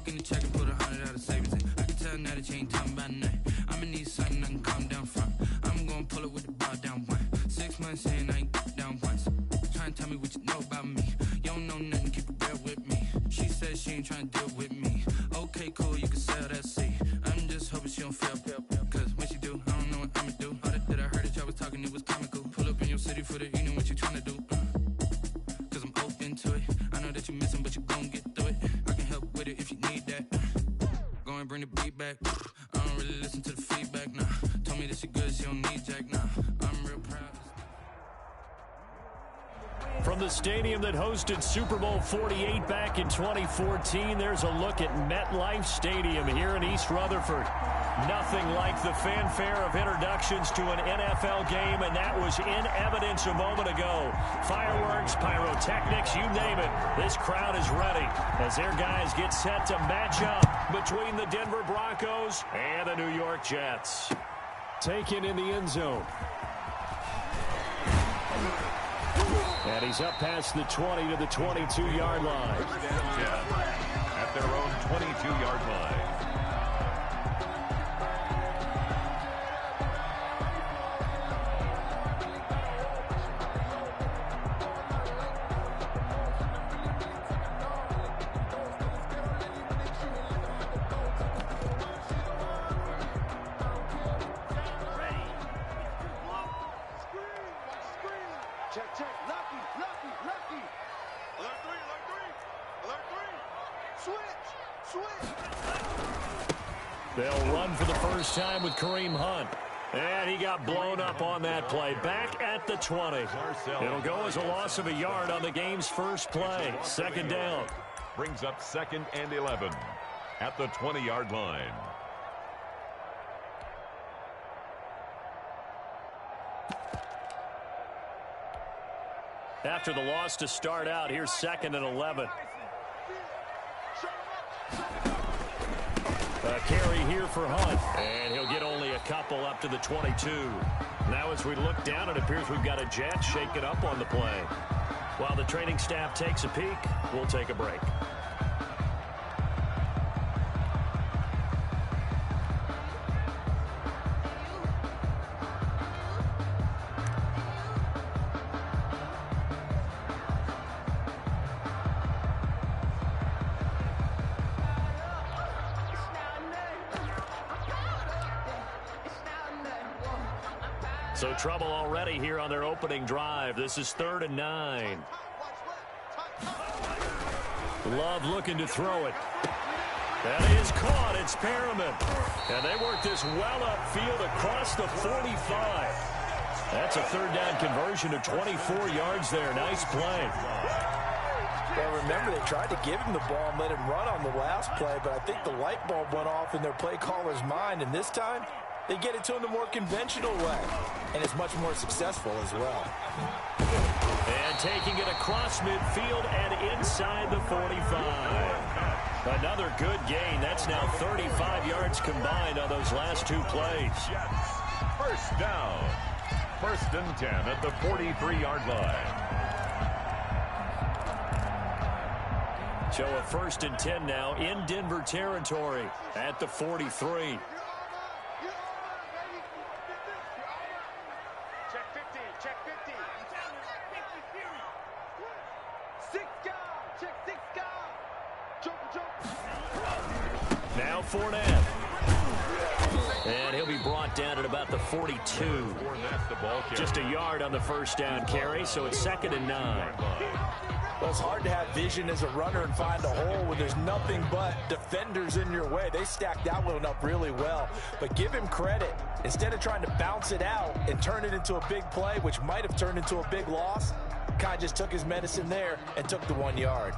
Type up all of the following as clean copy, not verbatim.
in the check and put 100 out of savings in. I can tell now that you ain't talking about nothing. I'ma need something I can calm down from. I'm gonna pull it with the bar down one. 6 months in, I ain't down once. Try and tell me what you know about me. You don't know nothing, keep it real with me. She says she ain't trying to deal with me. Okay, cool, you can sell that seat. I'm just hoping she don't feel. Cause when she do, I don't know what I'ma do. All that I heard that y'all was talking, it was comical. Pull up in your city for the evening, what you trying to do? Cause I'm open to it. I know that you missing, but you gon' get through it. I can help with it if you need that. Go and bring the beat back. I don't really listen to the feedback, nah. Told me that she good, she don't need Jack, nah. I'm real proud. From the stadium that hosted Super Bowl 48 back in 2014, there's a look at MetLife Stadium here in East Rutherford. Nothing like the fanfare of introductions to an NFL game, and that was in evidence a moment ago. Fireworks, pyrotechnics, you name it. This crowd is ready as their guys get set to match up between the Denver Broncos and the New York Jets. Taken in the end zone. And he's up past the 20 to the 22-yard line. At their own 22-yard line. They'll run for the first time with Kareem Hunt. And he got blown up on that play. Back at the 20. It'll go as a loss of a yard on the game's first play. Second down. Brings up 2nd and 11 at the 20-yard line. After the loss to start out, here's 2nd and 11. A carry here for Hunt, and he'll get only a couple up to the 22. Now as we look down, it appears we've got a Jet shaking up on the play. While the training staff takes a peek, we'll take a break. So trouble already here on their opening drive. This is 3rd and 9. Love looking to throw it. That is caught. It's Perriman. And they work this well upfield across the 45. That's a 3rd down conversion of 24 yards there. Nice play. Well, remember, they tried to give him the ball and let him run on the last play, but I think the light bulb went off in their play caller's mind, and this time they get it to him the more conventional way, and it's much more successful as well. And taking it across midfield and inside the 45. Another good gain. That's now 35 yards combined on those last two plays. First down. 1st and 10 at the 43-yard line. So a 1st and 10 now in Denver territory at the 43. Now Fournette. And he'll be brought down at about the 42. Just a yard on the first down carry, so it's 2nd and 9. Well, it's hard to have vision as a runner and find a hole when there's nothing but defenders in your way. They stacked that one up really well. But give him credit. Instead of trying to bounce it out and turn it into a big play, which might have turned into a big loss, Kai just took his medicine there and took the 1 yard.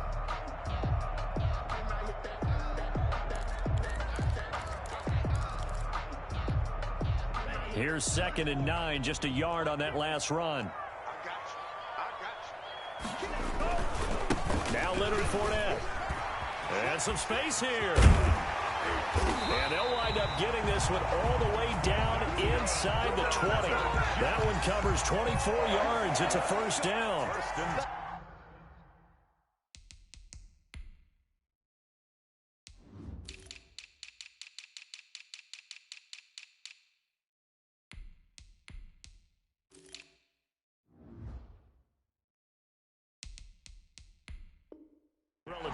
Here's 2nd and 9, just a yard on that last run. Now Leonard Fournette. And some space here. And they'll wind up getting this one all the way down inside the 20. That one covers 24 yards. It's a first down.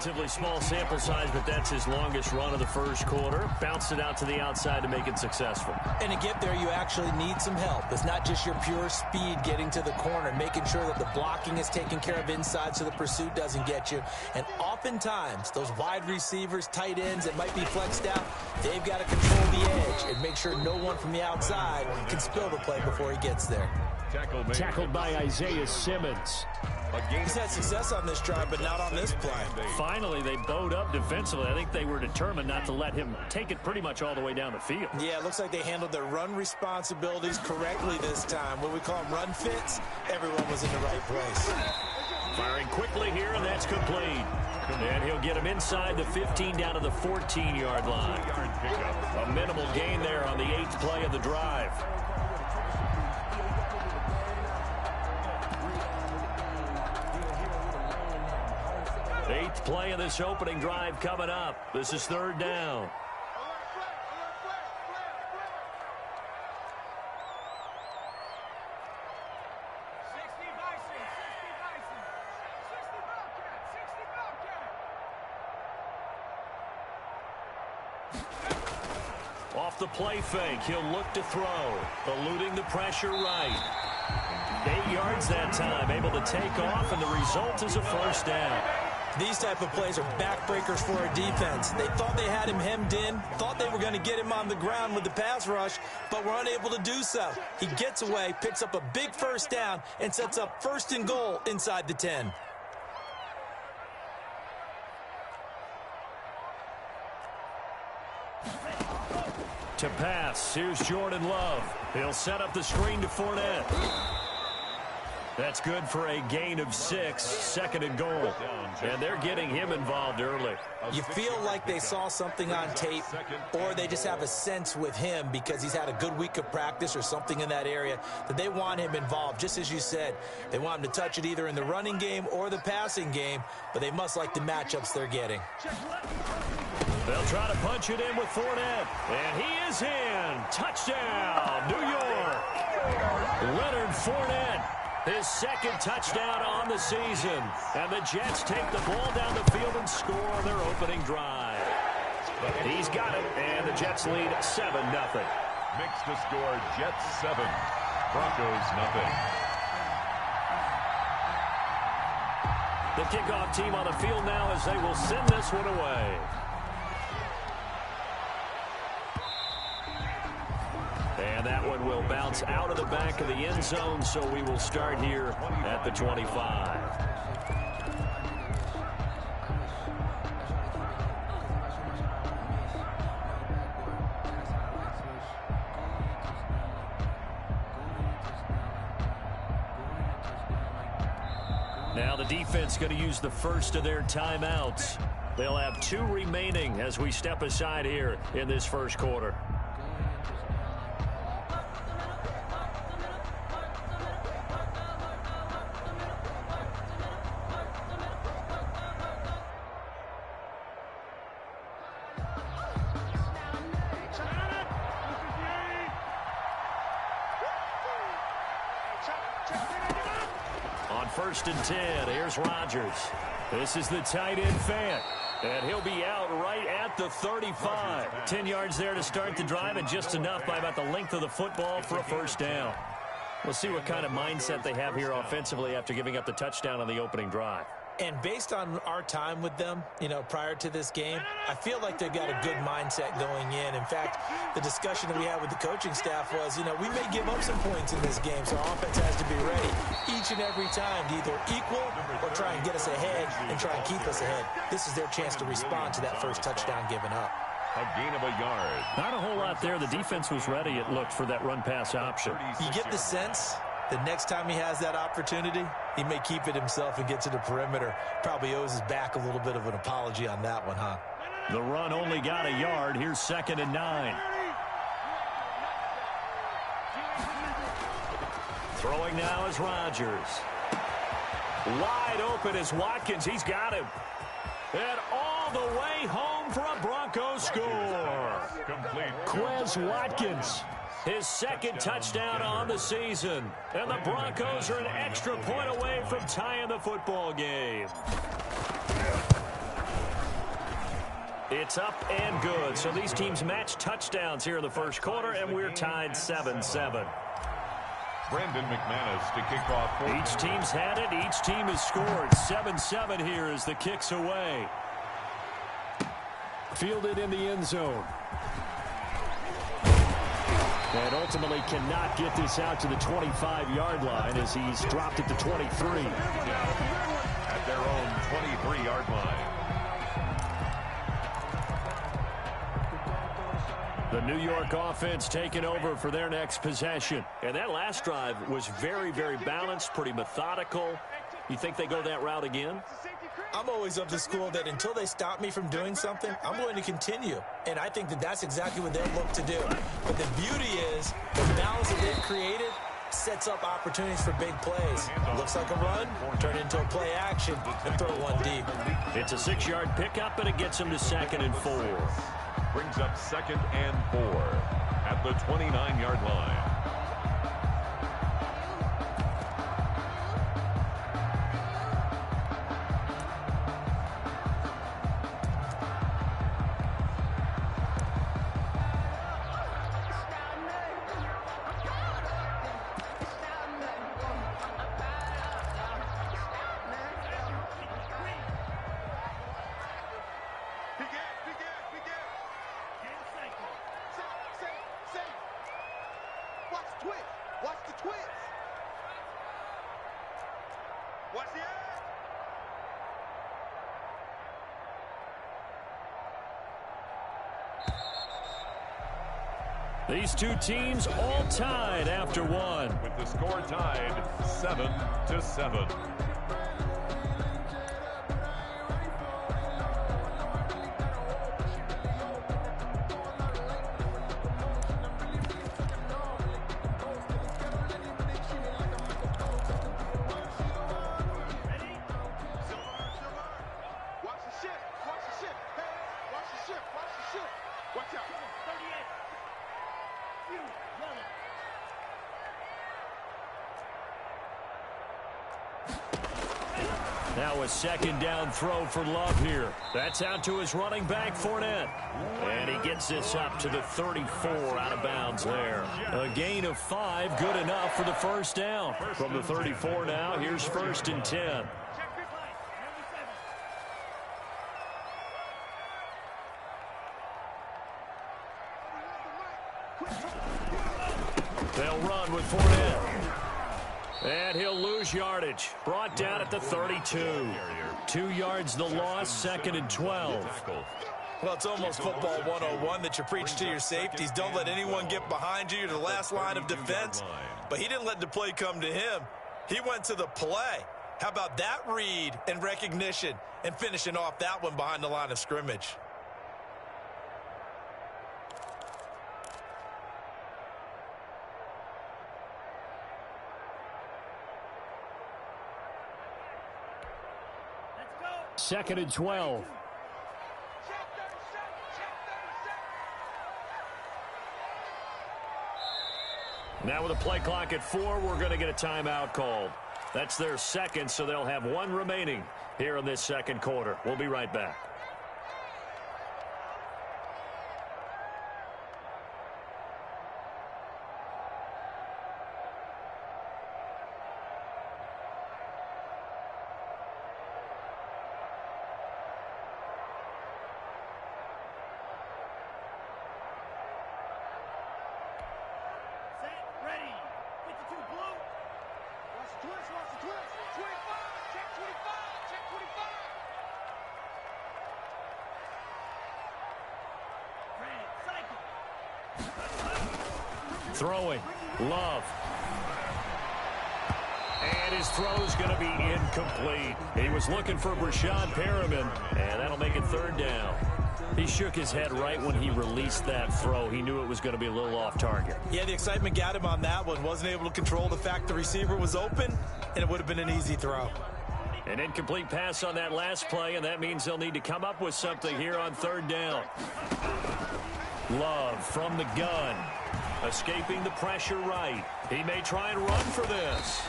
relatively small sample size, but that's his longest run of the first quarter. Bounced it out to the outside to make it successful. And to get there, you actually need some help. It's not just your pure speed getting to the corner, making sure that the blocking is taken care of inside so the pursuit doesn't get you. And oftentimes, those wide receivers, tight ends that might be flexed out, they've got to control the edge and make sure no one from the outside can spill the play before he gets there. Tackled by Isaiah Simmons. He's had success on this drive, but not on this play. Finally, they bowed up defensively. I think they were determined not to let him take it pretty much all the way down the field. Yeah, it looks like they handled their run responsibilities correctly this time. What we call them run fits, everyone was in the right place. Firing quickly here, and that's complete. And he'll get him inside the 15 down to the 14-yard line. A minimal gain there on the 8th play of the drive. Eighth play of this opening drive coming up. This is 3rd down. Off the play fake, he'll look to throw. Eluding the pressure right. 8 yards that time, able to take off, and the result is a first down. These type of plays are backbreakers for a defense. They thought they had him hemmed in, thought they were going to get him on the ground with the pass rush, but were unable to do so. He gets away, picks up a big first down, and sets up 1st and goal inside the 10. To pass, here's Jordan Love. He'll set up the screen to Fournette. That's good for a gain of 6, 2nd and goal. And they're getting him involved early. You feel like they saw something on tape, or they just have a sense with him because he's had a good week of practice or something in that area that they want him involved. Just as you said, they want him to touch it either in the running game or the passing game, but they must like the matchups they're getting. They'll try to punch it in with Fournette. And he is in. Touchdown, New York. Leonard Fournette. His 2nd touchdown on the season. And the Jets take the ball down the field and score on their opening drive. He's got it, and the Jets lead 7-0. Makes the score Jets 7, Broncos 0. The kickoff team on the field now as they will send this one away. And that one will bounce out of the back of the end zone, so we will start here at the 25. Now the defense going to use the first of their timeouts. They'll have 2 remaining as we step aside here in this first quarter. On 1st and 10, here's Rodgers. This is the tight end Fant. And he'll be out right at the 35. 10 yards there to start the drive, and just enough by about the length of the football for a first down. We'll see what kind of mindset they have here offensively after giving up the touchdown on the opening drive. And based on our time with them, prior to this game, I feel like they've got a good mindset going in. In fact, the discussion that we had with the coaching staff was, we may give up some points in this game, so our offense has to be ready each and every time to either equal or try and get us ahead and try and keep us ahead. This is their chance to respond to that first touchdown given up. A gain of a yard. Not a whole lot there. The defense was ready, it looked, for that run-pass option. You get the sense the next time he has that opportunity, he may keep it himself and get to the perimeter. Probably owes his back a little bit of an apology on that one, huh? The run only got a yard. Here's 2nd and 9. Throwing now is Rodgers. Wide open is Watkins. He's got him. And all the way home for a Broncos score. Quez Watkins. His 2nd touchdown on the season. And the Broncos are an extra point away from tying the football game. It's up and good. So these teams match touchdowns here in the first quarter, and we're tied 7-7. Brandon McManus to kick off. Each team's had it. Each team has scored. 7-7 here as the kick's away. Fielded in the end zone. And ultimately cannot get this out to the 25-yard line as he's dropped it to 23. At their own 23-yard line. The New York offense taking over for their next possession. And that last drive was very, very balanced, pretty methodical. You think they go that route again? I'm always of the school that until they stop me from doing something, I'm going to continue. And I think that that's exactly what they'll look to do. But the beauty is the balance that they've created sets up opportunities for big plays. Looks like a run, turn into a play action, and throw one deep. It's a 6-yard pickup, and it gets them to 2nd and 4. Brings up 2nd and 4 at the 29-yard line. These two teams all tied after one. With the score tied 7-7. Now a 2nd down throw for Love here. That's out to his running back, Fournette. And he gets this up to the 34 out of bounds there. A gain of 5, good enough for the first down. From the 34 now, here's 1st and 10. They'll run with Fournette. And he'll lose yardage. Brought down at the 32. 2 yards the loss, 2nd and 12. Well, it's almost football 101 that you preach to your safeties. Don't let anyone get behind you. You're the last line of defense. But he didn't let the play come to him. He went to the play. How about that read and recognition and finishing off that one behind the line of scrimmage? Second and 12. Now with a play clock at 4, we're going to get a timeout called. That's their 2nd, so they'll have 1 remaining here in this 2nd quarter. We'll be right back. Throwing. Love. And his throw's going to be incomplete. He was looking for Brashad Perriman, and that'll make it 3rd down. He shook his head right when he released that throw. He knew it was going to be a little off target. Yeah, the excitement got him on that one. Wasn't able to control the fact the receiver was open, and it would have been an easy throw. An incomplete pass on that last play, and that means they'll need to come up with something here on 3rd down. Love from the gun. Escaping the pressure right. He may try and run for this.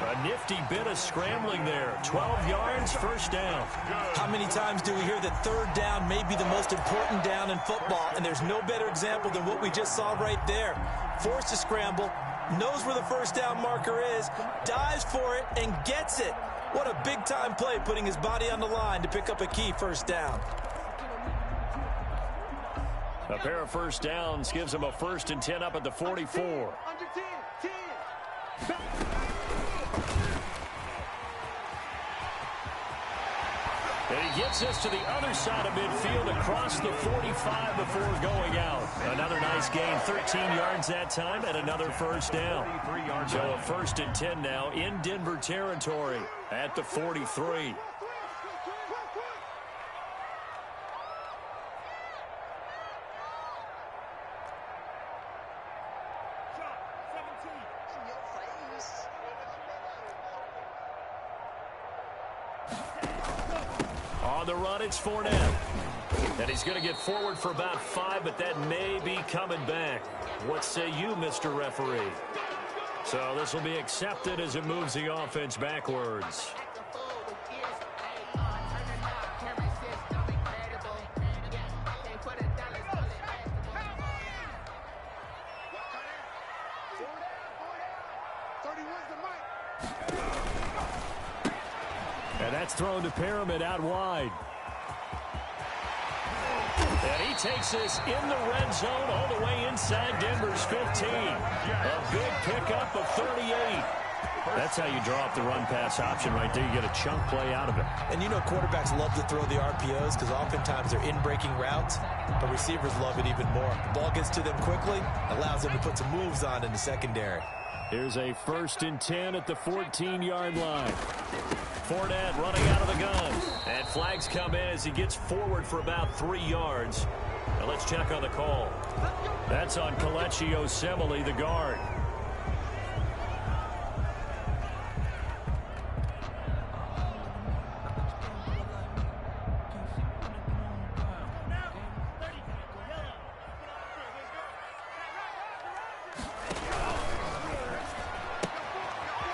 A nifty bit of scrambling there. 12 yards, first down. How many times do we hear that third down may be the most important down in football? And there's no better example than what we just saw right there. Forced to scramble, knows where the first down marker is, dives for it, and gets it. What a big-time play, putting his body on the line to pick up a key first down. A pair of first downs gives him a 1st and 10 up at the 44. And he gets us to the other side of midfield across the 45 before going out. Another nice gain, 13 yards that time, and another first down. So a 1st and 10 now in Denver territory at the 43. On the run, it's Fournette. And he's going to get forward for about 5, but that may be coming back. What say you, Mr. Referee? So this will be accepted as it moves the offense backwards. And that's thrown to Pyramid out wide. And he takes this in the red zone all the way inside Denver's 15. A big pickup of 38. That's how you draw up the run-pass option right there. You get a chunk play out of it. And you know quarterbacks love to throw the RPOs because oftentimes they're in-breaking routes, but receivers love it even more. The ball gets to them quickly, allows them to put some moves on in the secondary. Here's a 1st and 10 at the 14-yard line. Fournette running out of the gun. And flags come in as he gets forward for about 3 yards. Now let's check on the call. That's on Kelechi Osemele, the guard.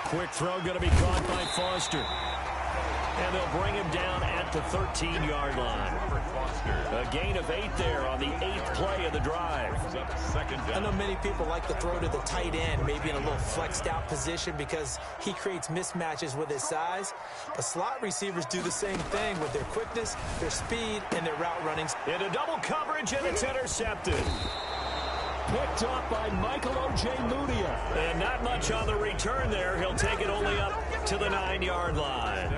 Quick throw going to be caught by Foster. And they'll bring him down at the 13-yard line. A gain of 8 there on the 8th play of the drive. I know many people like to throw to the tight end, maybe in a little flexed out position because he creates mismatches with his size. But slot receivers do the same thing with their quickness, their speed, and their route runnings. Into double coverage, and it's intercepted. Picked up by Michael Ojemudia. And not much on the return there. He'll take it only up to the 9-yard line.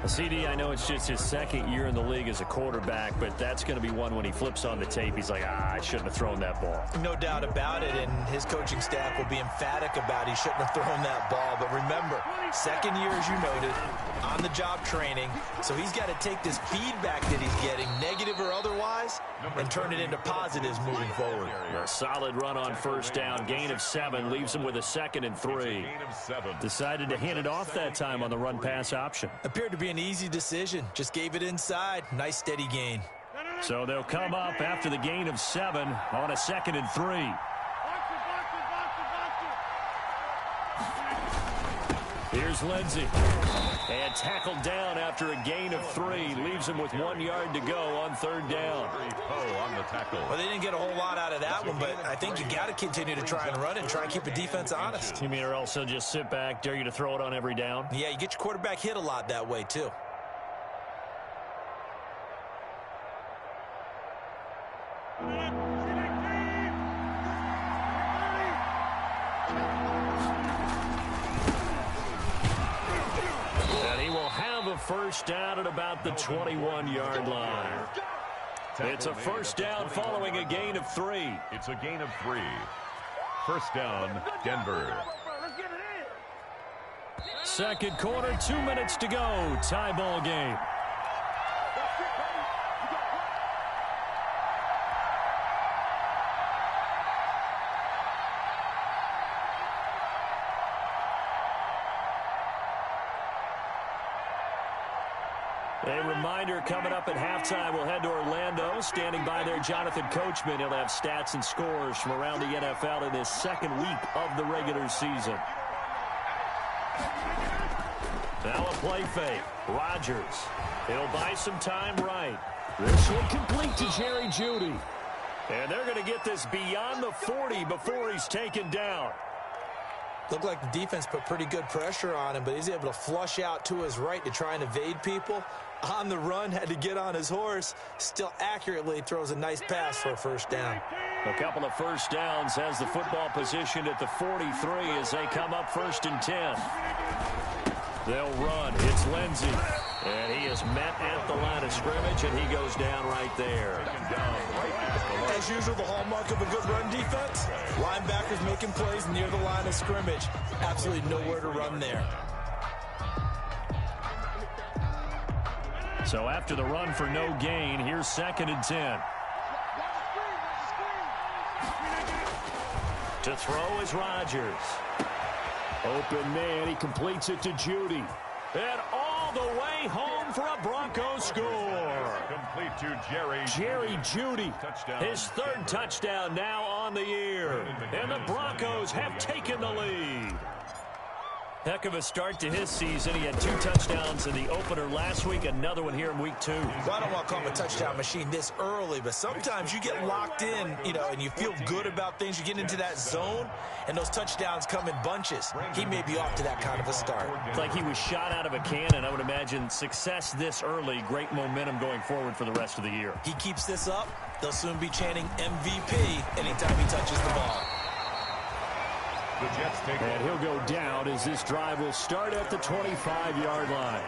CD, I know it's just his 2nd year in the league as a quarterback, but that's going to be one when he flips on the tape. He's like, I shouldn't have thrown that ball. No doubt about it, and his coaching staff will be emphatic about he shouldn't have thrown that ball. But remember, 2nd year, as you noted, on-the-job training, so he's got to take this feedback that he's getting, negative or otherwise, and turn it into positives moving forward. A solid run on first down, gain of 7, leaves him with a 2nd and 3. Decided to hand it off that time on the run-pass option. Appeared to be an easy decision. Just gave it inside. Nice steady gain. So they'll come up after the gain of 7 on a 2nd and 3. Here's Lindsey. And tackled down after a gain of 3. Leaves him with 1 yard to go on 3rd down. On the tackle. Well, they didn't get a whole lot out of that one, but I think you got to continue to try and run it and try and keep the defense honest. You mean or else they'll just sit back, dare you to throw it on every down? Yeah, you get your quarterback hit a lot that way, too. First down at about the 21-yard line. It's a first down following a gain of 3. It's a gain of 3. First down, Denver. 2nd quarter, 2 minutes to go. Tie ball game. A reminder coming up at halftime, we'll head to Orlando. Standing by there, Jonathan Coachman. He'll have stats and scores from around the NFL in this 2nd week of the regular season. Now a play fake. Rodgers. He'll buy some time right. This one complete to Jerry Jeudy. And they're going to get this beyond the 40 before he's taken down. Looked like the defense put pretty good pressure on him, but he's able to flush out to his right to try and evade people. On the run, had to get on his horse. Still accurately throws a nice pass for a first down. A couple of first downs has the football positioned at the 43 as they come up 1st and 10. They'll run. It's Lindsey. And he is met at the line of scrimmage, and he goes down right there. As usual, the hallmark of a good run defense, linebackers making plays near the line of scrimmage. Absolutely nowhere to run there. So after the run for no gain, here's 2nd and 10. To throw is Rodgers. Open man, he completes it to Jeudy. And all the way home for a Broncos score. Complete to Jerry Jeudy. His 3rd touchdown now on the year. And the Broncos have taken the lead. Heck of a start to his season. He had 2 touchdowns in the opener last week, another one here in week 2. Well, I don't want to call him a touchdown machine this early, but sometimes you get locked in, and you feel good about things. You get into that zone, and those touchdowns come in bunches. He may be off to that kind of a start. It's like he was shot out of a cannon. I would imagine success this early, great momentum going forward for the rest of the year. He keeps this up, they'll soon be chanting MVP anytime he touches the ball. And he'll go down as this drive will start at the 25-yard line.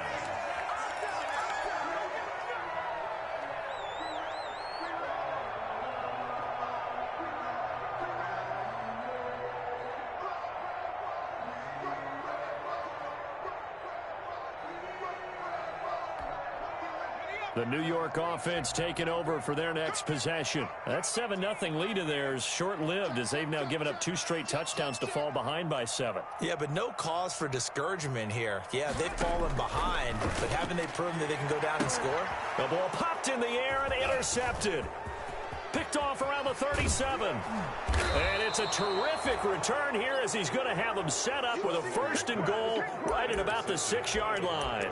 The New York offense taking over for their next possession. That 7-0 lead of theirs short-lived as they've now given up 2 straight touchdowns to fall behind by 7. Yeah, but no cause for discouragement here. Yeah, they've fallen behind, but haven't they proven that they can go down and score? The ball popped in the air and intercepted. Picked off around the 37. And it's a terrific return here as he's going to have them set up with a 1st and goal right at about the 6-yard line.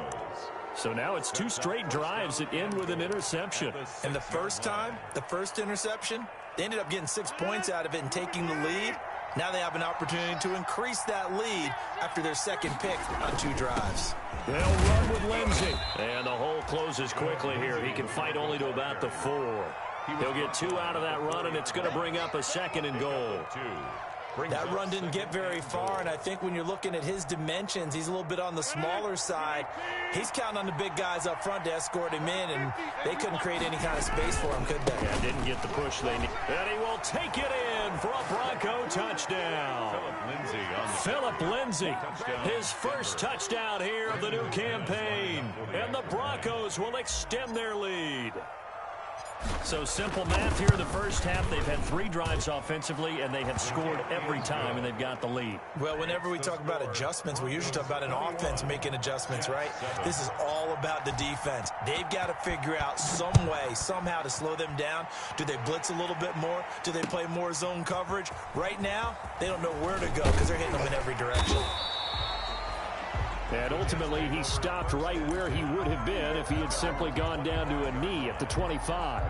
So now it's 2 straight drives that end with an interception. And the first interception, they ended up getting 6 points out of it and taking the lead. Now they have an opportunity to increase that lead after their 2nd pick on 2 drives. They'll run with Lindsey. And the hole closes quickly here. He can fight only to about the 4. He'll get 2 out of that run, and it's going to bring up a 2nd and goal. That run didn't get very far, and I think when you're looking at his dimensions, he's a little bit on the smaller side. He's counting on the big guys up front to escort him in, and they couldn't create any kind of space for him, could they? Yeah, didn't get the push they need. And he will take it in for a Bronco touchdown. Phillip Lindsay, his 1st touchdown here of the new campaign. And the Broncos will extend their lead. So simple math here in the first half. They've had 3 drives offensively, and they have scored every time, and they've got the lead. Well, whenever we talk about adjustments, we usually talk about an offense making adjustments, right? This is all about the defense. They've got to figure out some way, somehow to slow them down. Do they blitz a little bit more? Do they play more zone coverage? Right now, they don't know where to go because they're hitting them in every direction. And ultimately, he stopped right where he would have been if he had simply gone down to a knee at the 25.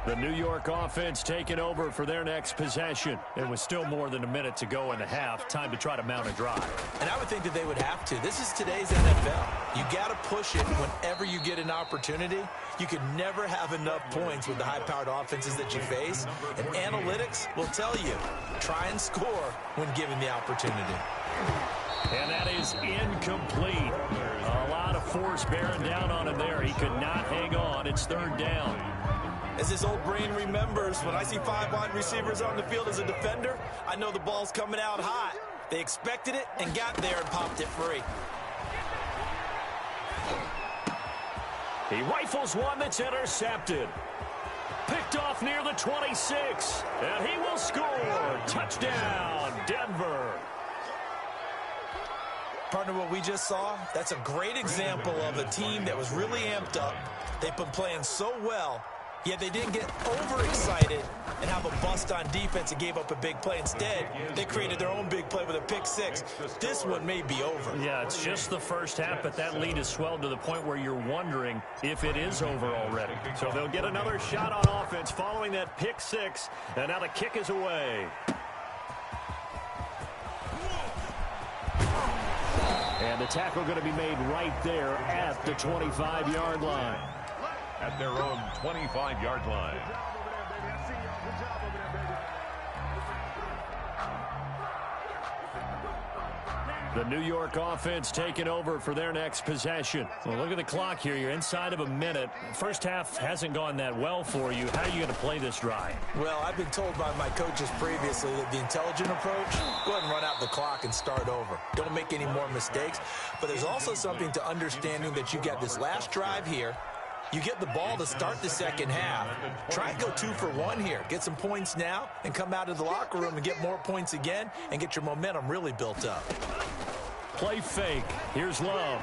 The New York offense taking over for their next possession. It was still more than a minute to go in the half. Time to try to mount a drive. And I would think that they would have to. This is today's NFL. You got to push it whenever you get an opportunity. You can never have enough points with the high-powered offenses that you face. And analytics will tell you, try and score when given the opportunity. And that is incomplete. A lot of force bearing down on him there. He could not hang on. It's 3rd down. As this old brain remembers, when I see 5 wide receivers on the field as a defender, I know the ball's coming out hot. They expected it and got there and popped it free. He rifles one that's intercepted. Picked off near the 26. And he will score. Touchdown, Denver. Partner, what we just saw, that's a great example of a team that was really amped up. They've been playing so well, yet they didn't get overexcited and have a bust on defense and gave up a big play. Instead, they created their own big play with a pick six. This one may be over. Yeah, it's just the first half, but that lead has swelled to the point where you're wondering if it is over already. So they'll get another shot on offense following that pick six, and now the kick is away. And the tackle going to be made right there at the 25-yard line. At their own 25-yard line. The New York offense taking over for their next possession. Well, look at the clock here. You're inside of a minute. First half hasn't gone that well for you. How are you going to play this drive? Well, I've been told by my coaches previously that the intelligent approach, go ahead and run out the clock and start over. Don't make any more mistakes. But there's also something to understanding that you got this last drive here. You get the ball to start the second half. Try and go 2 for 1 here. Get some points now and come out of the locker room and get more points again and get your momentum really built up. Play fake. Here's Love.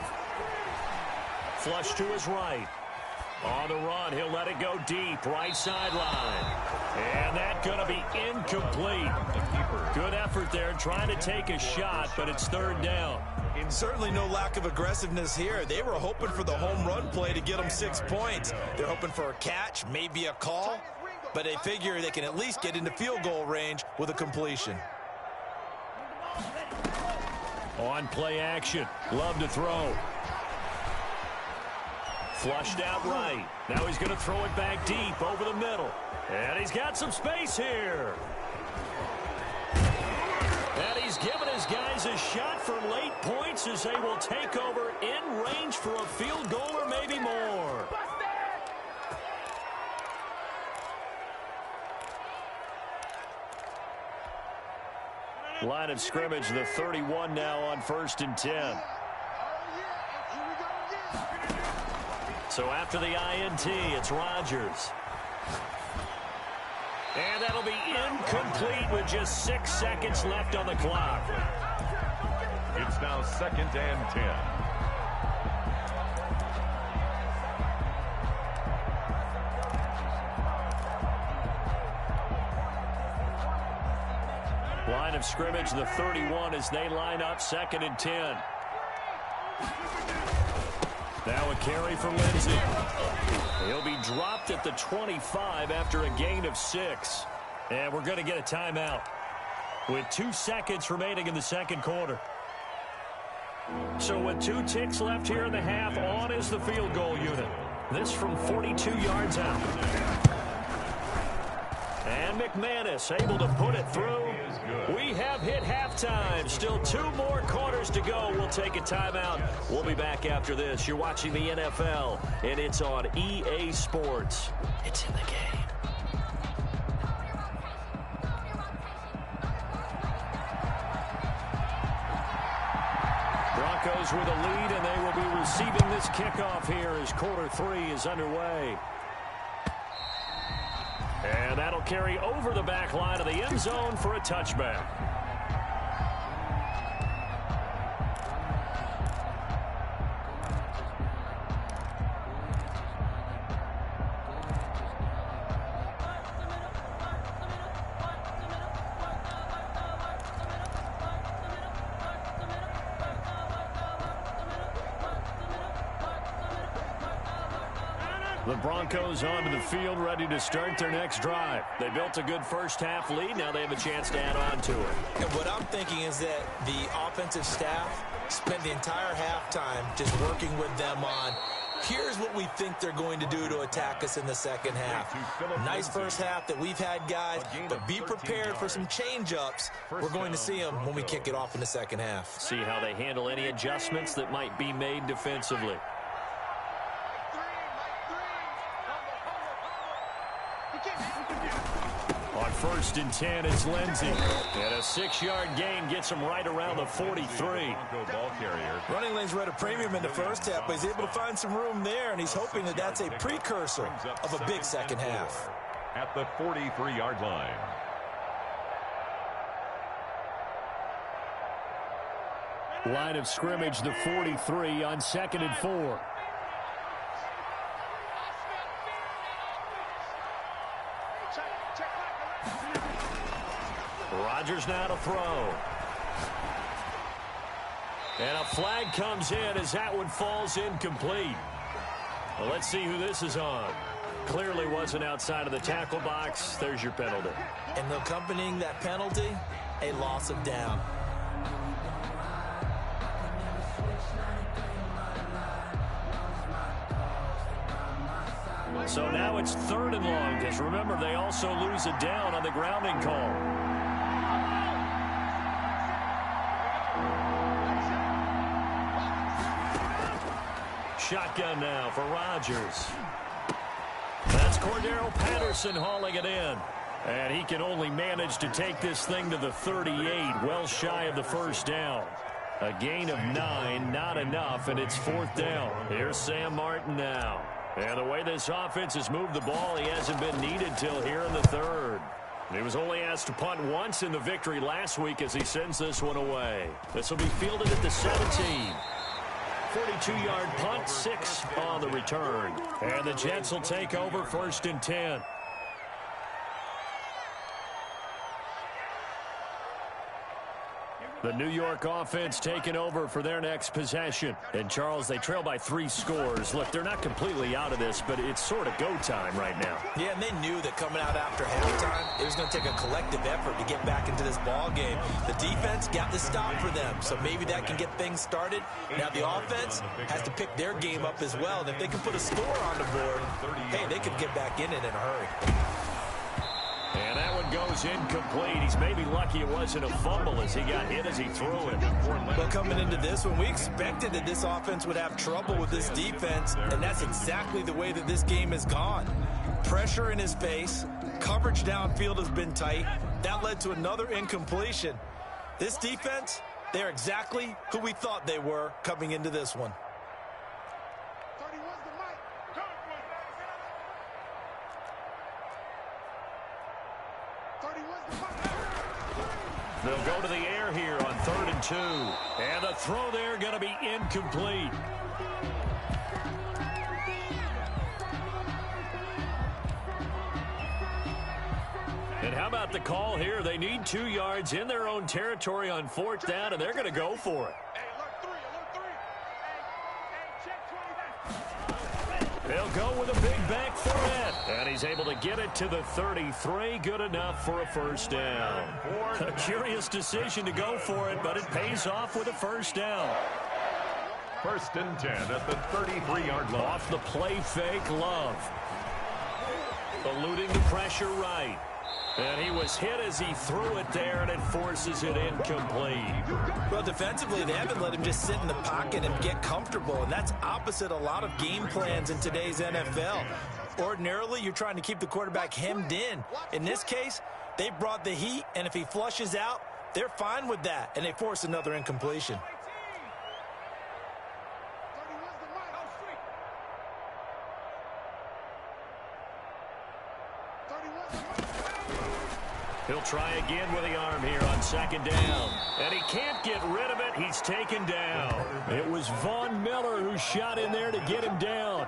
Flush to his right. On the run, he'll let it go deep. Right sideline. And that's going to be incomplete. Good effort there, trying to take a shot, but it's third down. Certainly no lack of aggressiveness here. They were hoping for the home run play to get them 6 points. They're hoping for a catch, maybe a call, but they figure they can at least get into field goal range with a completion. On play action. Love to throw. Flushed out right. Now he's going to throw it back deep over the middle. And he's got some space here. And he's given his guys a shot for late points as they will take over in range for a field goal or maybe more. Line of scrimmage, the 31 now on 1st and 10. So after the INT, it's Rodgers. And that'll be incomplete with just 6 seconds left on the clock. It's now 2nd and 10. Line of scrimmage, the 31 as they line up 2nd and 10. Now a carry for Lindsey. He'll be dropped at the 25 after a gain of 6. And we're going to get a timeout with 2 seconds remaining in the second quarter. So with 2 ticks left here in the half, on is the field goal unit. This from 42 yards out. And McManus able to put it through. We have hit halftime. Still 2 more quarters to go. We'll take a timeout. We'll be back after this. You're watching the NFL, and it's on EA Sports. It's in the game. Broncos with a lead, and they will be receiving this kickoff here as quarter 3 is underway. And that'll carry over the back line of the end zone for a touchback. The Broncos onto the field, ready to start their next drive. They built a good first half lead. Now they have a chance to add on to it. And what I'm thinking is that the offensive staff spent the entire halftime just working with them on, here's what we think they're going to do to attack us in the second half. Nice first half that we've had, guys, but be prepared for some change-ups. We're going to see them when we kick it off in the second half. See how they handle any adjustments that might be made defensively. On 1st and 10, it's Lindsey. And a 6-yard gain gets him right around the 43. Running lanes were at a premium in the first half, but he's able to find some room there, and he's hoping that that's a precursor of a big second half. At the 43-yard line. Line of scrimmage, the 43 on 2nd and 4. Rodgers now to throw. And a flag comes in as that one falls incomplete. Well, let's see who this is on. Clearly wasn't outside of the tackle box. There's your penalty. And accompanying that penalty, a loss of down. So now it's 3rd and long, because remember, they also lose a down on the grounding call. Shotgun now for Rodgers. That's Cordero Patterson hauling it in. And he can only manage to take this thing to the 38, well shy of the first down. A gain of 9, not enough, and it's 4th down. Here's Sam Martin now. And the way this offense has moved the ball, he hasn't been needed till here in the 3rd. He was only asked to punt once in the victory last week as he sends this one away. This will be fielded at the 17. 42-yard punt, 6 on the return. And the Jets will take over 1st and 10. The New York offense taking over for their next possession. And, Charles, they trail by 3 scores. Look, they're not completely out of this, but it's sort of go time right now. Yeah, and they knew that coming out after halftime, it was going to take a collective effort to get back into this ball game. The defense got the stop for them, so maybe that can get things started. Now the offense has to pick their game up as well. And if they can put a score on the board, hey, they could get back in it in a hurry. And that one goes incomplete. He's maybe lucky it wasn't a fumble as he got hit as he threw it. Well, coming into this one, we expected that this offense would have trouble with this defense, and that's exactly the way that this game has gone. Pressure in his face, coverage downfield has been tight. That led to another incompletion. This defense, they're exactly who we thought they were coming into this one. They'll go to the air here on 3rd and 2. And the throw there going to be incomplete. And how about the call here? They need 2 yards in their own territory on 4th down, and they're going to go for it. They'll go with a big back threat. And he's able to get it to the 33. Good enough for a 1st down. A curious decision to go for it, but it pays off with a 1st down. 1st and 10 at the 33-yard line. Off the play fake, Love. Eluding the pressure right. And he was hit as he threw it there, and it forces it incomplete. Well, defensively, they haven't let him just sit in the pocket and get comfortable, and that's opposite a lot of game plans in today's NFL. Ordinarily, you're trying to keep the quarterback hemmed in. In this case, they brought the heat, and if he flushes out, they're fine with that, and they force another incompletion. He'll try again with the arm here on 2nd down. And he can't get rid of it. He's taken down. It was Von Miller who shot in there to get him down.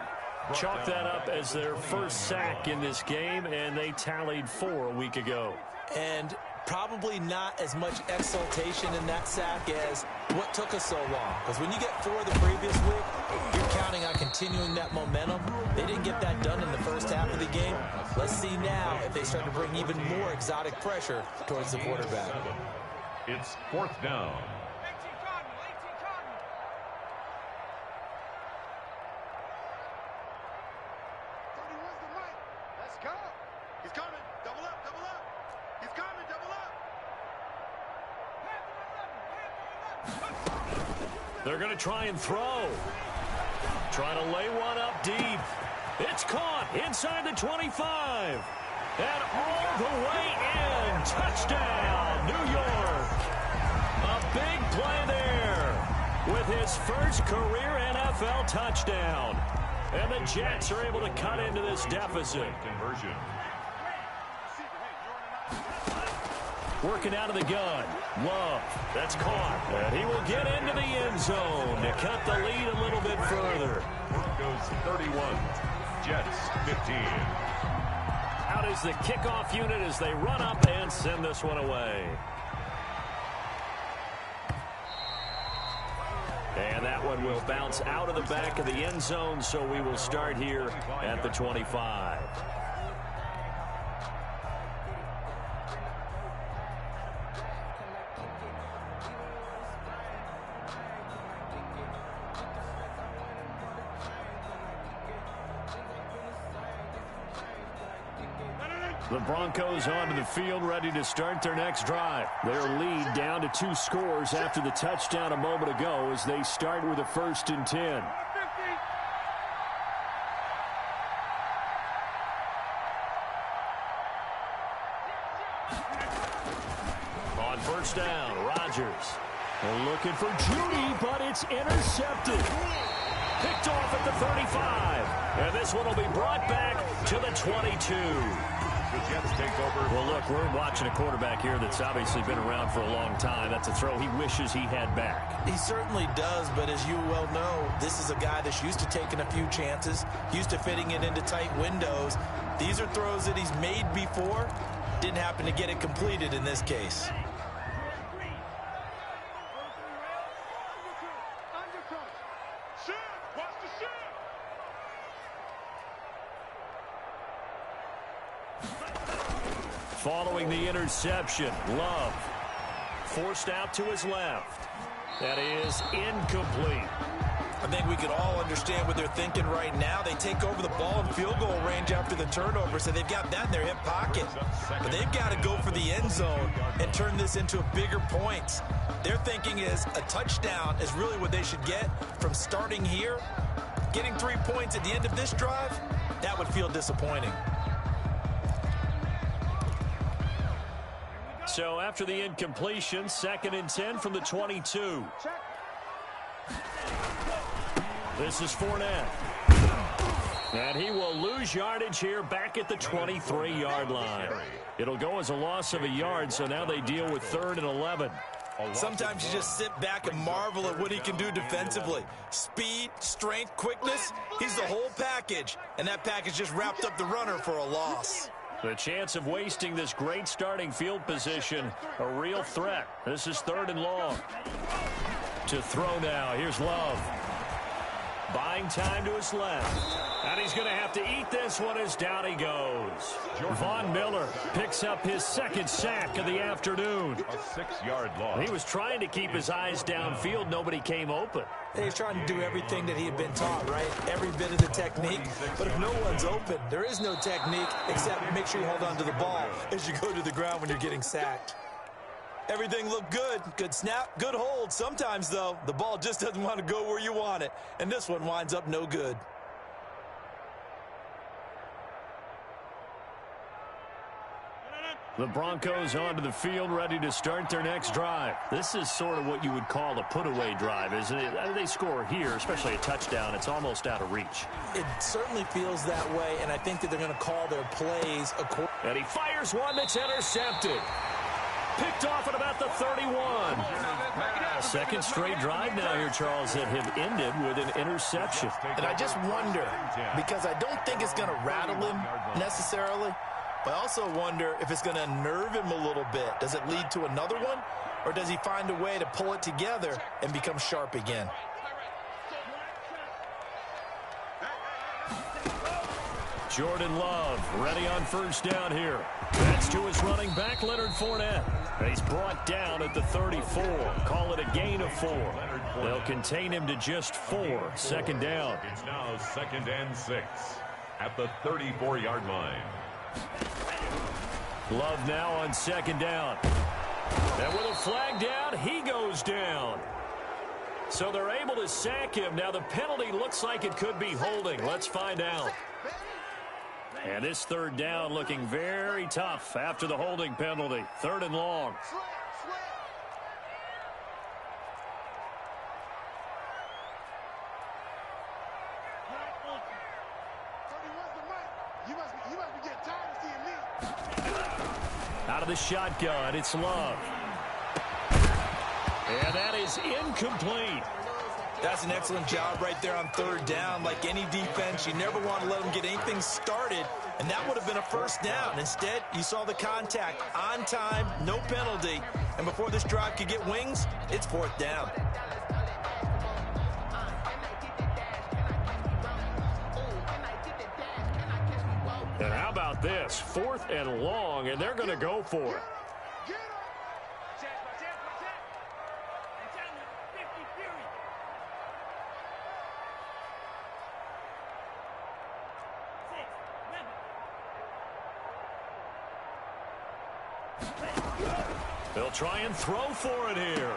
Chalk that up as their first sack in this game, and they tallied 4 a week ago. And probably not as much exultation in that sack as what took us so long. Because when you get 4 the previous week, you're counting on continuing that momentum. They didn't get that done in the first half of the game. Let's see now if they start to bring even more exotic pressure towards the quarterback. It's 4th down. Let's go. He's coming. Double up, double up. He's coming, double up. They're going to try and throw. Trying to lay one up deep. It's caught inside the 25. And all the way in. Touchdown, New York. A big play there with his first career NFL touchdown. And the Jets are able to cut into this deficit. Conversion. Working out of the gun. Love. That's caught. And he will get into the end zone to cut the lead a little bit further. Broncos 31, Jets 15. Out is the kickoff unit as they run up and send this one away. And that one will bounce out of the back of the end zone, so we will start here at the 25. The Broncos onto the field, ready to start their next drive. Their lead down to 2 scores after the touchdown a moment ago as they start with a 1st and 10. On 1st down, Rodgers. Looking for Judy, but it's intercepted. Picked off at the 35. And this one will be brought back to the 22. The Jets take over. Well, look, we're watching a quarterback here that's obviously been around for a long time. That's a throw he wishes he had back. He certainly does, but as you well know, this is a guy that's used to taking a few chances, used to fitting it into tight windows. These are throws that he's made before. Didn't happen to get it completed in this case. Following the interception, Love forced out to his left. That is incomplete. I think we could all understand what they're thinking right now. They take over the ball in field goal range after the turnover, so they've got that in their hip pocket. But they've got to go for the end zone and turn this into a bigger points. Their thinking is a touchdown is really what they should get from starting here. Getting 3 points at the end of this drive, that would feel disappointing. So after the incompletion, 2nd and 10 from the 22. This is Fournette. And he will lose yardage here back at the 23-yard line. It'll go as a loss of a yard, so now they deal with 3rd and 11. Sometimes you just sit back and marvel at what he can do defensively. Speed, strength, quickness, he's the whole package. And that package just wrapped up the runner for a loss. The chance of wasting this great starting field position, a real threat. This is 3rd and long. To throw now, here's Love. Buying time to his left. And he's going to have to eat this one as down he goes. Von Miller picks up his 2nd sack of the afternoon. A 6-yard loss. He was trying to keep his eyes downfield. Nobody came open. He's trying to do everything that he had been taught, right? Every bit of the technique. But if no one's open, there is no technique except make sure you hold on to the ball as you go to the ground when you're getting sacked. Everything looked good. Good snap, good hold. Sometimes, though, the ball just doesn't want to go where you want it. And this one winds up no good. The Broncos onto the field, ready to start their next drive. This is sort of what you would call a put-away drive, isn't it? They score here, especially a touchdown. It's almost out of reach. It certainly feels that way, and I think that they're going to call their plays accordingly. And he fires one that's intercepted. Picked off at about the 31. 2nd straight drive now here, Charles, that have ended with an interception. And I just wonder, because I don't think it's going to rattle him necessarily, but I also wonder if it's going to unnerve him a little bit. Does it lead to another one, or does he find a way to pull it together and become sharp again? Jordan Love ready on 1st down here. That's to his running back, Leonard Fournette. He's brought down at the 34. Call it a gain of 4. They'll contain him to just 4. 2nd down. It's now 2nd and 6 at the 34-yard line. Love now on 2nd down. And with a flag down, he goes down. So they're able to sack him. Now the penalty looks like it could be holding. Let's find out. And this 3rd down looking very tough after the holding penalty. 3rd and long. Out of the shotgun, it's Love. And that is incomplete. That's an excellent job right there on third down. Like any defense, you never want to let them get anything started, and that would have been a first down. Instead, you saw the contact on time, no penalty, and before this drive could get wings, it's fourth down. And how about this? 4th and long, and they're going to go for it. They'll try and throw for it here.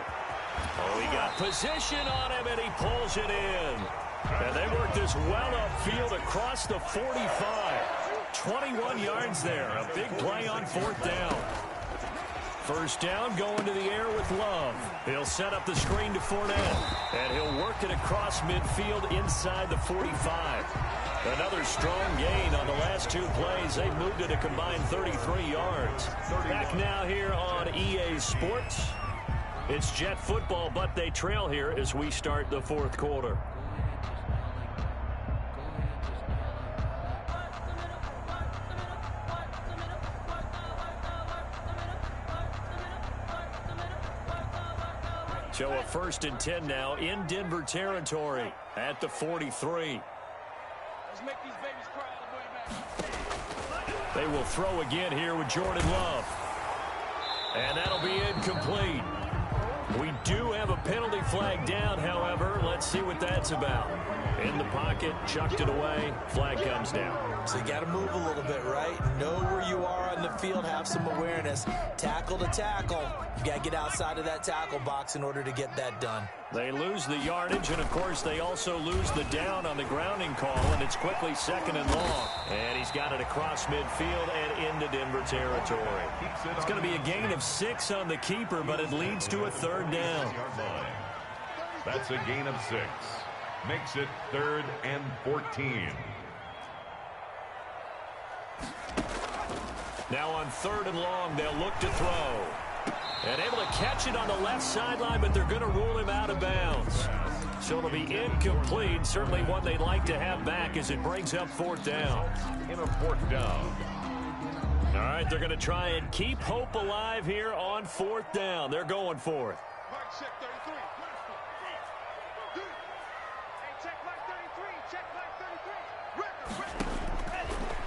Oh, he got position on him, and he pulls it in. And they work this well upfield across the 45. 21 yards there. A big play on 4th down. First down going to the air with Love. He'll set up the screen to Fournette. And he'll work it across midfield inside the 45. Another strong gain on the last 2 plays. They moved it a combined 33 yards. Back now here on EA Sports. It's Jet football, but they trail here as we start the 4th quarter. So a 1st and 10 now in Denver territory at the 43. Let's make these babies cry all the way back. They will throw again here with Jordan Love. And that'll be incomplete. We do have a penalty flag down, however. Let's see what that's about. In the pocket, chucked it away, flag comes down. So you got to move a little bit, right? Know where you are on the field, have some awareness. Tackle to tackle. You got to get outside of that tackle box in order to get that done. They lose the yardage, and of course they also lose the down on the grounding call, and it's quickly 2nd and long. And he's got it across midfield and into Denver territory. It's going to be a gain of 6 on the keeper, but it leads to a 3rd down. That's a gain of 6. Makes it 3rd and 14. Now on 3rd and long, they'll look to throw. And able to catch it on the left sideline, but they're going to rule him out of bounds. So it'll be incomplete. Certainly one they'd like to have back as it brings up 4th down. In a 4th down. All right, they're going to try and keep hope alive here on 4th down. They're going for it. Mark check 33. Hey, check Mark 33. Check Mark 33.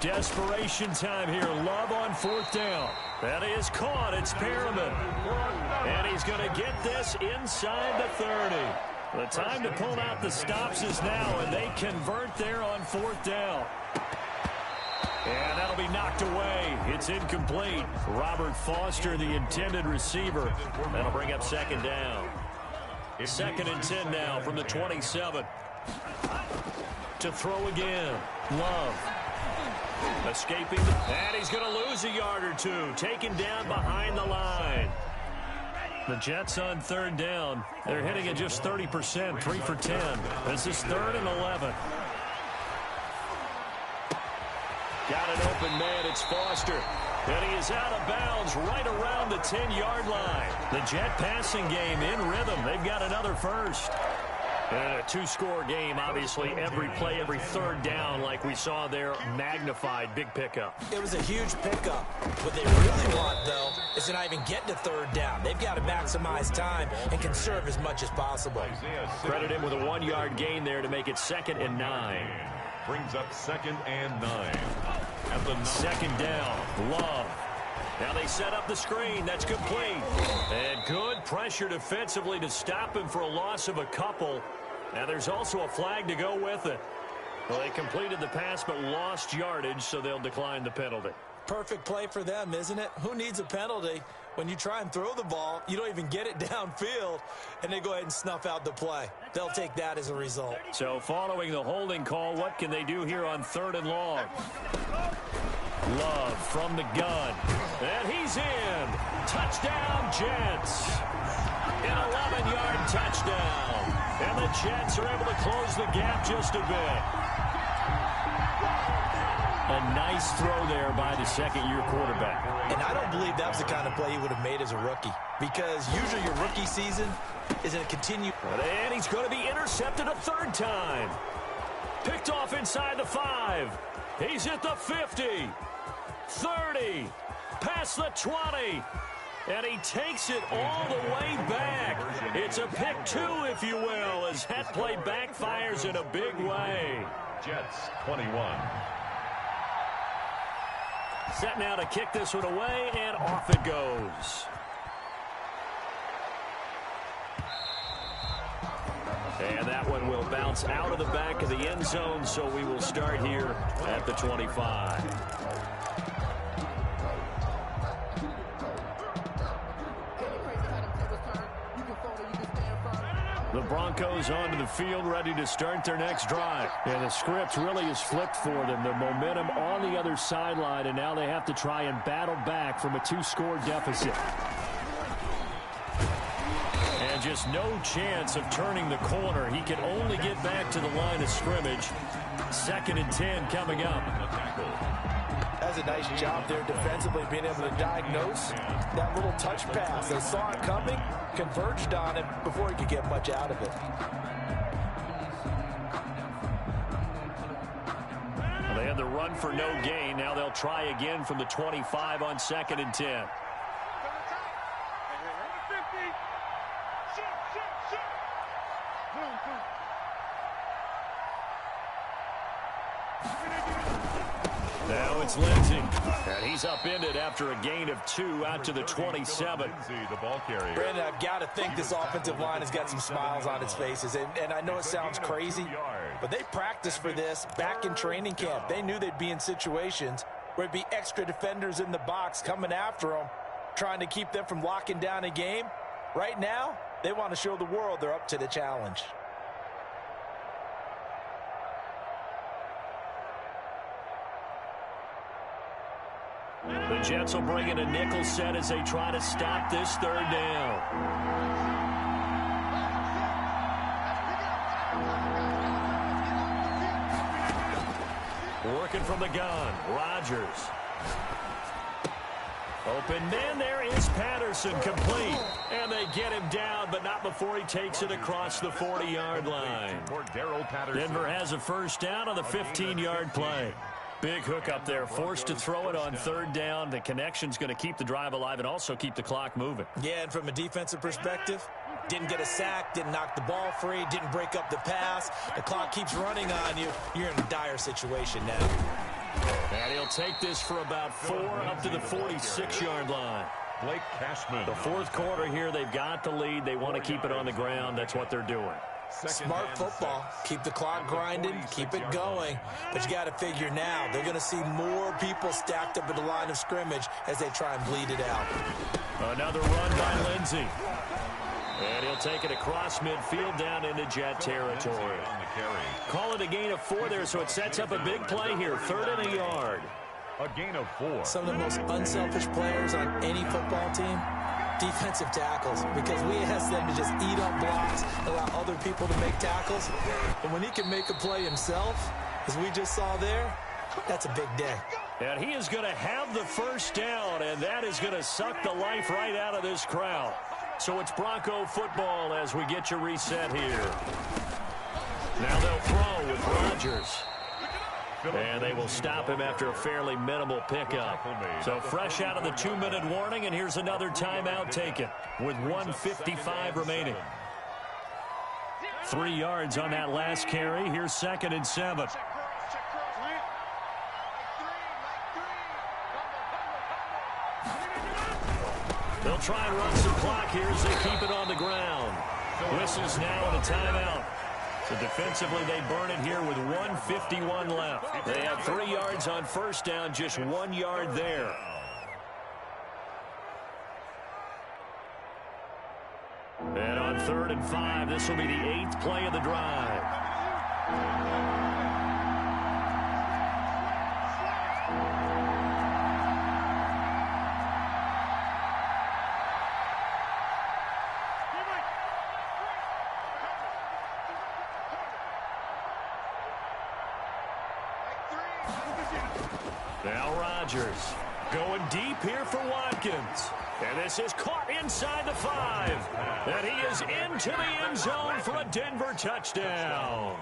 Desperation time here. Love on 4th down. That is caught. It's Perriman. And he's going to get this inside the 30. The time to pull out the stops is now, and they convert there on 4th down. And that'll be knocked away. It's incomplete. Robert Foster, the intended receiver. That'll bring up 2nd down. 2nd and 10 now from the 27. To throw again. Love. Escaping, and he's going to lose a yard or 2. Taken down behind the line. The Jets on 3rd down. They're hitting at just 30%, 3 for 10. This is 3rd and 11. Got an open man, it's Foster. And he is out of bounds right around the 10-yard line. The Jet passing game in rhythm. They've got another first. And a 2-score game, obviously, every play, every 3rd down, like we saw there, magnified, big pickup. It was a huge pickup. What they really want, though, is to not even get to 3rd down. They've got to maximize time and conserve as much as possible. Credit him with a 1-yard gain there to make it 2nd and 9. Brings up 2nd and 9. At the 2nd down, Love. Now they set up the screen. That's complete. And good pressure defensively to stop him for a loss of a couple. Now there's also a flag to go with it. Well, they completed the pass but lost yardage, so they'll decline the penalty. Perfect play for them, isn't it? Who needs a penalty? When you try and throw the ball, you don't even get it downfield, and they go ahead and snuff out the play. They'll take that as a result. So following the holding call, what can they do here on 3rd and long? Love from the gun. And he's in. Touchdown, Jets. An 11-yard touchdown. And the Jets are able to close the gap just a bit. A nice throw there by the second-year quarterback. And I don't believe that was the kind of play he would have made as a rookie, because usually your rookie season is going to continue. And he's going to be intercepted a third time. Picked off inside the 5. He's at the 50, 30, past the 20. And he takes it all the way back. It's a pick 2, if you will, as that play backfires in a big way. Jets 21. Set now to kick this one away, and off it goes. And that one will bounce out of the back of the end zone, so we will start here at the 25. The Broncos onto the field, ready to start their next drive. And the script really is flipped for them. The momentum on the other sideline, and now they have to try and battle back from a 2-score deficit. And just no chance of turning the corner. He can only get back to the line of scrimmage. 2nd and 10 coming up. That's a nice job there defensively, being able to diagnose that little touch pass. They saw it coming, converged on it before he could get much out of it. Well, they had the run for no gain. Now they'll try again from the 25 on 2nd and 10. Now it's Lindsey, and he's upended after a gain of 2 out to the 27. The ball carrier. Brandon, I've got to think this offensive line has got some smiles on its faces, and I know it sounds crazy, but they practiced for this back in training camp. They knew they'd be in situations where it'd be extra defenders in the box coming after them, trying to keep them from locking down a game. Right now, they want to show the world they're up to the challenge. The Jets will bring in a nickel set as they try to stop this 3rd down. Working from the gun, Rodgers. Open man, there is Patterson, complete. And they get him down, but not before he takes it across the 40-yard line. Denver has a first down on the 15-yard play. Big hook up there, forced to throw it on 3rd down. The connection's going to keep the drive alive and also keep the clock moving. Yeah, and from a defensive perspective, didn't get a sack, didn't knock the ball free, didn't break up the pass. The clock keeps running on you. You're in a dire situation now. And he'll take this for about 4 up to the 46-yard line. Blake Cashman. The 4th quarter here, they've got the lead. They want to keep it on the ground. That's what they're doing. Smart football. Keep the clock grinding, keep it going. But you got to figure now, they're going to see more people stacked up at the line of scrimmage as they try and bleed it out. Another run by Lindsey. And he'll take it across midfield down into Jet territory. Call it a gain of 4 there, so it sets up a big play here. 3rd and a yard. A gain of 4. Some of the most unselfish players on any football team, defensive tackles, because we ask them to just eat up blocks, allow other people to make tackles. And when he can make a play himself, as we just saw there, that's a big day. And he is going to have the first down, and that is going to suck the life right out of this crowd. So it's Bronco football as we get you reset here. Now they'll throw with Rodgers. And they will stop him after a fairly minimal pickup. So fresh out of the 2-minute warning, and here's another timeout taken with 1:55 remaining. 3 yards on that last carry. Here's 2nd and 7. They'll try and run some clock here as they keep it on the ground. Whistles now and a timeout. So defensively, they burn it here with 1:51 left. They have 3 yards on first down, just 1 yard there. And on 3rd and 5, this will be the 8th play of the drive. Now Rodgers going deep here for Watkins. And this is caught inside the 5. And he is into the end zone for a Denver touchdown.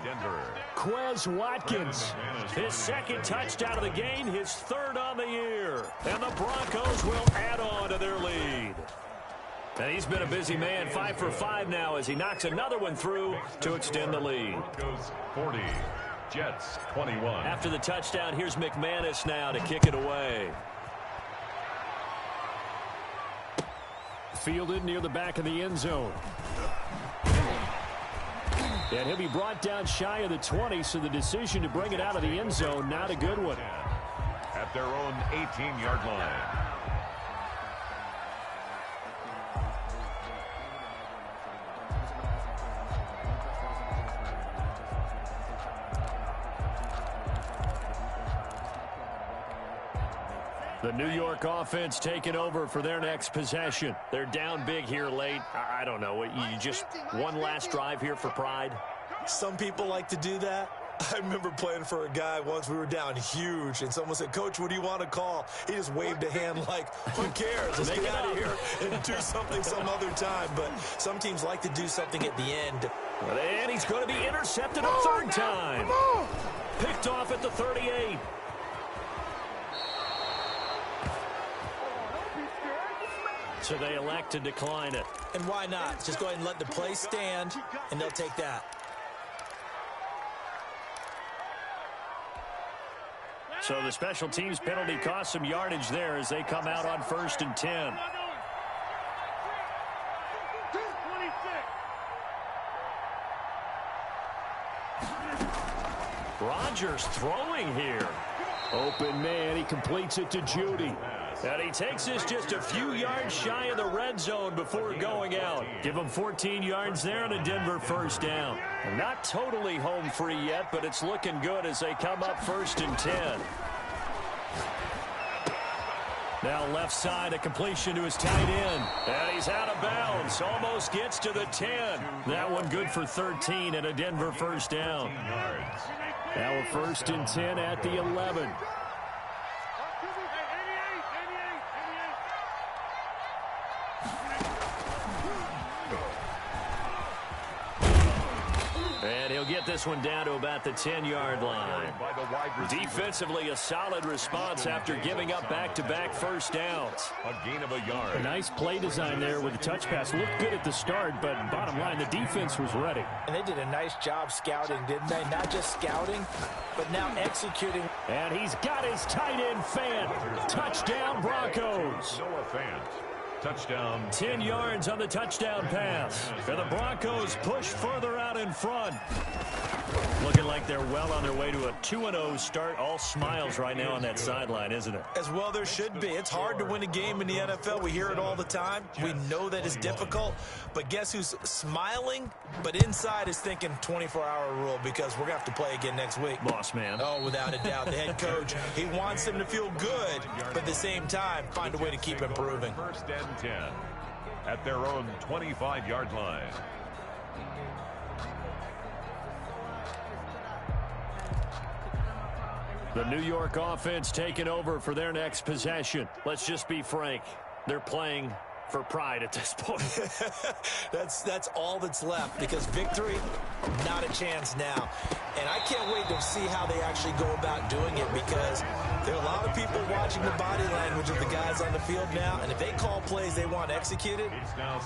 Quez Watkins, his second touchdown of the game, his third on the year. And the Broncos will add on to their lead. And he's been a busy man, 5 for 5 now as he knocks another one through to extend the lead. Broncos 40, Jets 21. After the touchdown, here's McManus now to kick it away. Fielded near the back of the end zone. And he'll be brought down shy of the 20, so the decision to bring it out of the end zone, not a good one. At their own 18-yard line. The New York offense taking over for their next possession. They're down big here late. I don't know. You just one last drive here for pride? Some people like to do that. I remember playing for a guy once. We were down huge, and someone said, "Coach, what do you want to call?" He just waved a hand like, who cares? Let's get out of here and do something some other time. But some teams like to do something at the end. And he's going to be intercepted a third time. Picked off at the 38. So they elect to decline it. And why not? Just go ahead and let the play stand, and they'll take that. So the special teams penalty cost some yardage there as they come out on 1st and 10. Rodgers throwing here. Open man, he completes it to Judy. And he takes this just a few yards shy of the red zone before going out. Give him 14 yards there and a Denver first down. Not totally home free yet, but it's looking good as they come up 1st and 10. Now left side, a completion to his tight end. And he's out of bounds. Almost gets to the 10. That one good for 13 and a Denver first down. Now we're 1st and 10 at the 11. And he'll get this one down to about the 10-yard line. Defensively, a solid response after giving up back-to-back first downs. A gain of a yard. A nice play design there with the touch pass. Looked good at the start, but bottom line, the defense was ready. And they did a nice job scouting, didn't they? Not just scouting, but now executing. And he's got his tight end Fant. Touchdown, Broncos. Noah Fant. Touchdown. 10 yards on the touchdown pass. And the Broncos push further out in front. Looking like they're well on their way to a 2-0 start. All smiles right now on that sideline, isn't it? As well there should be. It's hard to win a game in the NFL. We hear it all the time. We know that it's difficult. But guess who's smiling? But inside is thinking 24-hour rule because we're going to have to play again next week. Boss man. Oh, without a doubt. The head coach, he wants them to feel good, but at the same time, find a way to keep improving. 1st and 10 at their own 25-yard line. The New York offense taking over for their next possession. Let's just be frank. They're playing for pride at this point. That's all that's left because victory, not a chance now. And I can't wait to see how they actually go about doing it because there are a lot of people watching the body language of the guys on the field now. And if they call plays they want executed,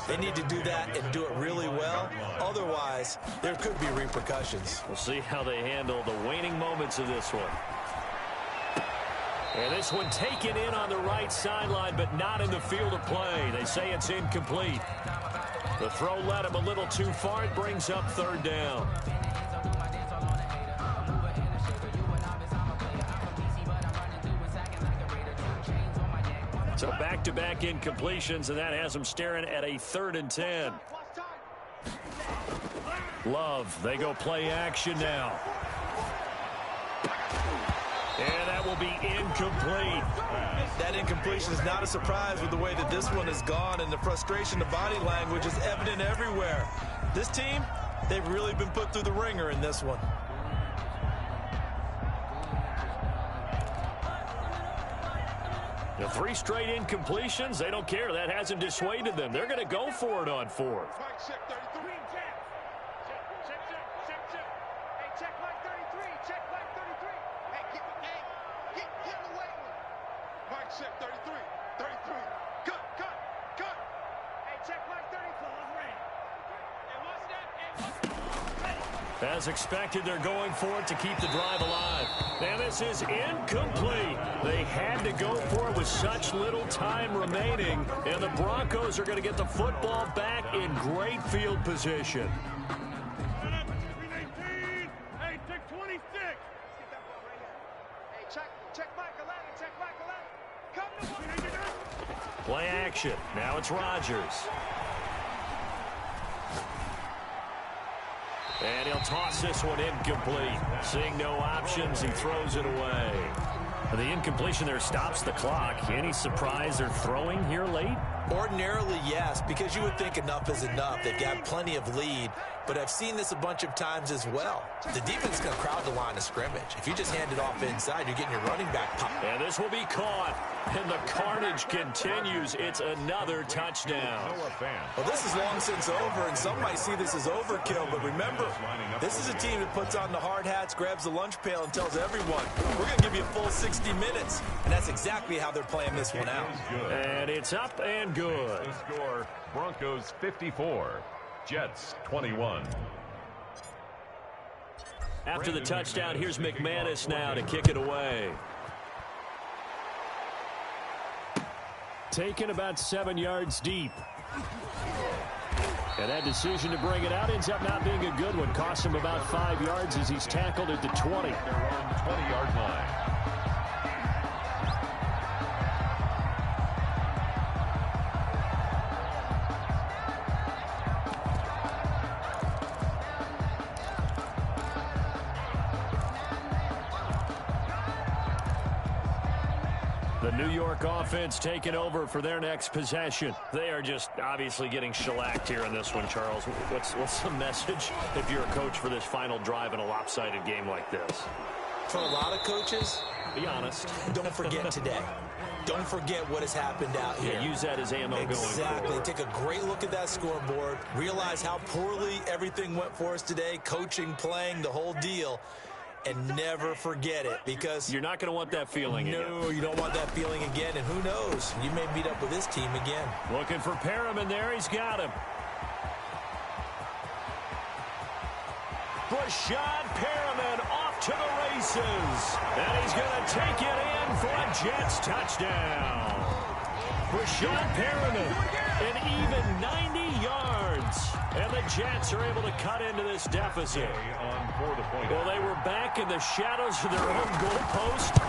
they need to do that and do it really well. Otherwise, there could be repercussions. We'll see how they handle the waning moments of this one. And this one taken in on the right sideline, but not in the field of play. They say it's incomplete. The throw led him a little too far. It brings up 3rd down. So back-to-back incompletions, and that has them staring at a 3rd and 10. Love, they go play action now. And that will be incomplete. That incompletion is not a surprise with the way that this one has gone, and the frustration, the body language is evident everywhere. This team, they've really been put through the ringer in this one. The 3 straight incompletions, they don't care. That hasn't dissuaded them. They're going to go for it on 4th. Mike, check 33. Check. Hey, check Mike 33. Check Mike 33. Hey, get him away with it. Mike, check 33. 33. Cut. Hey, check Mike 34. Ready. And what's that? As expected, they're going for it to keep the drive alive. And this is incomplete. They had to go for it with such little time remaining. And the Broncos are going to get the football back in great field position. Hey, check 26. Hey, check Mike 11. Check Mike 11. Come to one. Play action. Now it's Rodgers. And he'll toss this one incomplete. Seeing no options, he throws it away. The incompletion there stops the clock. Any surprise they're throwing here late? Ordinarily, yes, because you would think enough is enough. They've got plenty of lead, but I've seen this a bunch of times as well. The defense is going to crowd the line of scrimmage. If you just hand it off inside, you're getting your running back popped. And this will be caught. And the carnage continues. It's another touchdown. Well, this is long since over, and some might see this as overkill, but remember, this is a team that puts on the hard hats, grabs the lunch pail, and tells everyone, we're going to give you a full 60 minutes. And that's exactly how they're playing this one out. And it's up and good. The score, Broncos 54, Jets 21. After the touchdown, here's McManus now to kick it away. Taken about 7 yards deep. And that decision to bring it out ends up not being a good one. Cost him about 5 yards as he's tackled at the 20. They're on the 20-yard line. The New York offense taking over for their next possession. They are just obviously getting shellacked here in this one, Charles. What's the message if you're a coach for this final drive in a lopsided game like this? For a lot of coaches, be honest. Don't forget today. Don't forget what has happened out here. Yeah, use that as ammo going forward. Exactly. Take a great look at that scoreboard. Realize how poorly everything went for us today. Coaching, playing, the whole deal. And never forget it, because you're not going to want that feeling again. No, you don't want that feeling again. And who knows? You may meet up with this team again. Looking for Perriman there. He's got him. Brashad Perriman off to the races. And he's going to take it in for a Jets touchdown. Brashad Perriman, an even 90 yards. And the Jets are able to cut into this deficit. Well, they were back in the shadows of their own goalpost,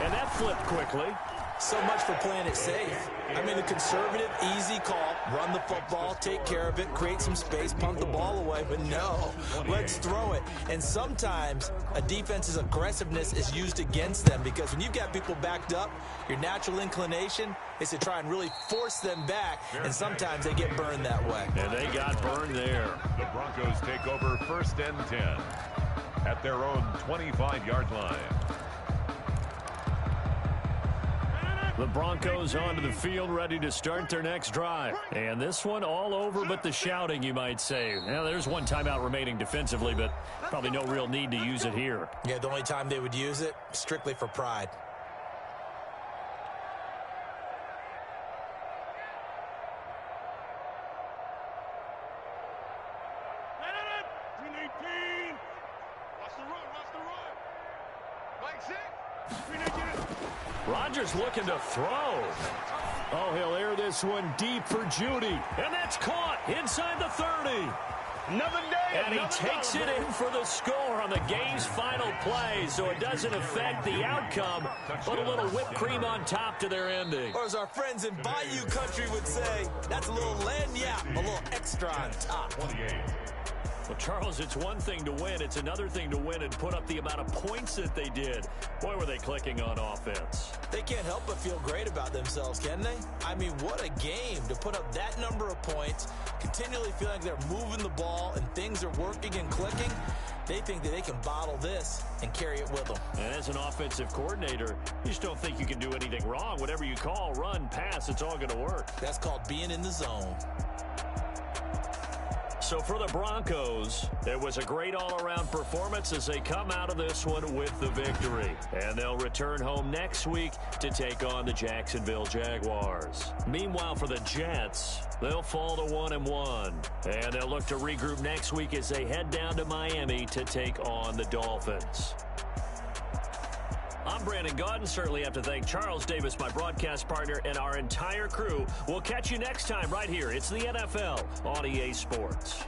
and that flipped quickly. So much for playing it safe. I mean, the conservative, easy call, run the football, take care of it, create some space, punt the ball away. But no, let's throw it. And sometimes a defense's aggressiveness is used against them, because when you've got people backed up, your natural inclination is to try and really force them back, and sometimes they get burned that way. And they got burned there. The Broncos take over 1st and 10 at their own 25-yard line. The Broncos onto the field, ready to start their next drive. And this one all over but the shouting, you might say. Now, there's one timeout remaining defensively, but probably no real need to use it here. Yeah, the only time they would use it, strictly for pride. Rodgers looking to throw. Oh, he'll air this one deep for Judy. And that's caught inside the 30. Another day. And he takes it in for the score on the game's final play, so it doesn't affect the outcome, but a little whipped cream on top to their ending. Or as our friends in Bayou Country would say, that's a little lagniappe, a little extra on top. 28. Well, Charles, it's one thing to win. It's another thing to win and put up the amount of points that they did. Boy, were they clicking on offense. They can't help but feel great about themselves, can they? I mean, what a game to put up that number of points, continually feeling like they're moving the ball and things are working and clicking. They think that they can bottle this and carry it with them. And as an offensive coordinator, you just don't think you can do anything wrong. Whatever you call, run, pass, it's all going to work. That's called being in the zone. So for the Broncos, it was a great all-around performance as they come out of this one with the victory. And they'll return home next week to take on the Jacksonville Jaguars. Meanwhile, for the Jets, they'll fall to 1-1. And they'll look to regroup next week as they head down to Miami to take on the Dolphins. I'm Brandon Gaudin. Certainly have to thank Charles Davis, my broadcast partner, and our entire crew. We'll catch you next time right here. It's the NFL on EA Sports.